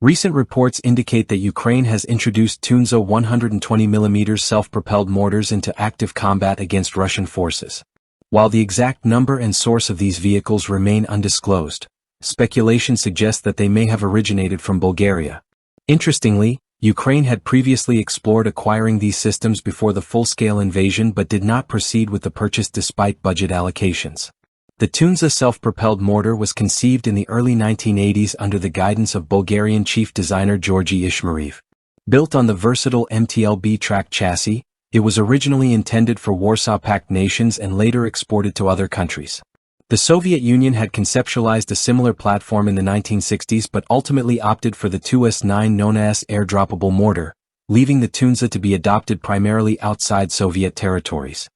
Recent reports indicate that Ukraine has introduced Tundzha 120mm self-propelled mortars into active combat against Russian forces. While the exact number and source of these vehicles remain undisclosed, speculation suggests that they may have originated from Bulgaria. Interestingly, Ukraine had previously explored acquiring these systems before the full-scale invasion but did not proceed with the purchase despite budget allocations. The Tundzha self-propelled mortar was conceived in the early 1980s under the guidance of Bulgarian chief designer Georgi Ishmarev. Built on the versatile MTLB track chassis, it was originally intended for Warsaw Pact nations and later exported to other countries. The Soviet Union had conceptualized a similar platform in the 1960s but ultimately opted for the Tu-S9 known as air-droppable mortar, leaving the Tundzha to be adopted primarily outside Soviet territories.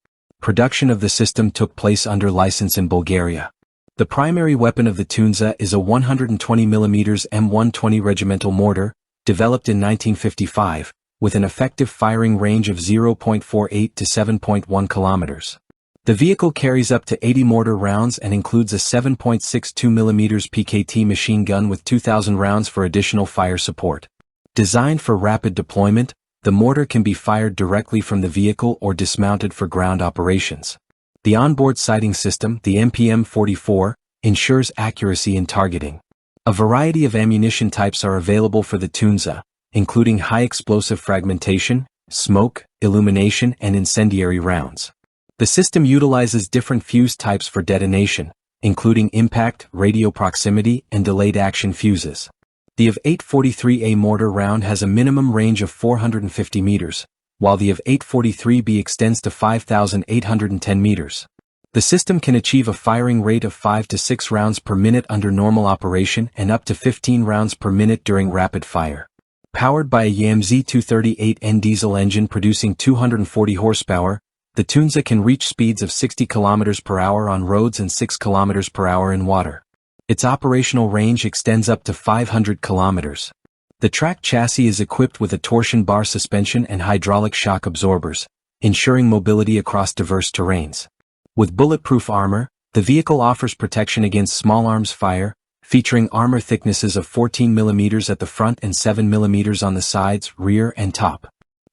Production of the system took place under license in Bulgaria. The primary weapon of the Tundzha is a 120mm M120 regimental mortar, developed in 1955, with an effective firing range of 0.48 to 7.1 kilometers. The vehicle carries up to 80 mortar rounds and includes a 7.62mm PKT machine gun with 2,000 rounds for additional fire support. Designed for rapid deployment, the mortar can be fired directly from the vehicle or dismounted for ground operations. The onboard sighting system, the MPM-44, ensures accuracy in targeting. A variety of ammunition types are available for the Tundzha, including high explosive fragmentation, smoke, illumination, and incendiary rounds. The system utilizes different fuse types for detonation, including impact, radio proximity, and delayed action fuses. The AV-843A mortar round has a minimum range of 450 meters, while the AV-843B extends to 5,810 meters. The system can achieve a firing rate of 5 to 6 rounds per minute under normal operation and up to 15 rounds per minute during rapid fire. Powered by a YAMZ 238N diesel engine producing 240 horsepower, the Tundzha can reach speeds of 60 km per hour on roads and 6 km per hour in water. Its operational range extends up to 500 kilometers. The track chassis is equipped with a torsion bar suspension and hydraulic shock absorbers, ensuring mobility across diverse terrains. With bulletproof armor, the vehicle offers protection against small arms fire, featuring armor thicknesses of 14 mm at the front and 7 mm on the sides, rear, and top.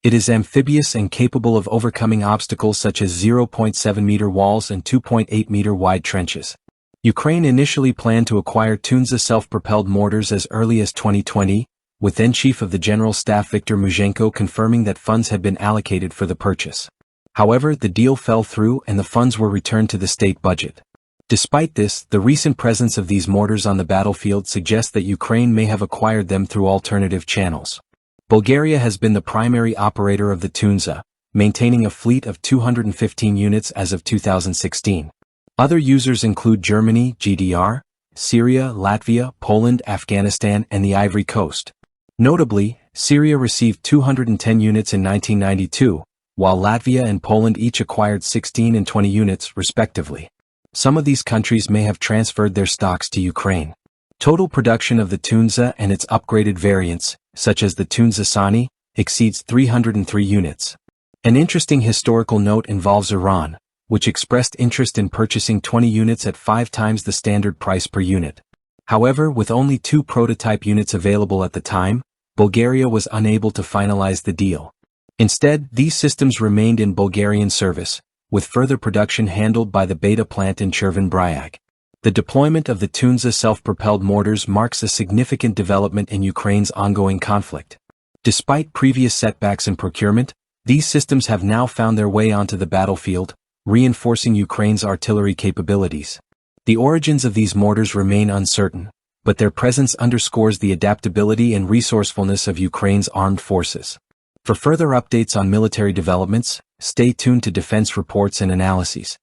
It is amphibious and capable of overcoming obstacles such as 0.7 meter walls and 2.8 meter wide trenches. Ukraine initially planned to acquire Tundzha self-propelled mortars as early as 2020, with then Chief of the General Staff Viktor Muzhenko confirming that funds had been allocated for the purchase. However, the deal fell through and the funds were returned to the state budget. Despite this, the recent presence of these mortars on the battlefield suggests that Ukraine may have acquired them through alternative channels. Bulgaria has been the primary operator of the Tundzha, maintaining a fleet of 215 units as of 2016. Other users include Germany, GDR, Syria, Latvia, Poland, Afghanistan, and the Ivory Coast. Notably, Syria received 210 units in 1992, while Latvia and Poland each acquired 16 and 20 units, respectively. Some of these countries may have transferred their stocks to Ukraine. Total production of the Tundzha and its upgraded variants, such as the Tundzha Sani, exceeds 303 units. An interesting historical note involves Iran, which expressed interest in purchasing 20 units at 5 times the standard price per unit. However, with only 2 prototype units available at the time, Bulgaria was unable to finalize the deal. Instead, these systems remained in Bulgarian service, with further production handled by the beta plant in Cherven Bryag. The deployment of the Tundzha self-propelled mortars marks a significant development in Ukraine's ongoing conflict. Despite previous setbacks in procurement, these systems have now found their way onto the battlefield, reinforcing Ukraine's artillery capabilities. The origins of these mortars remain uncertain, but their presence underscores the adaptability and resourcefulness of Ukraine's armed forces. For further updates on military developments, stay tuned to Defense Reports and Analyses.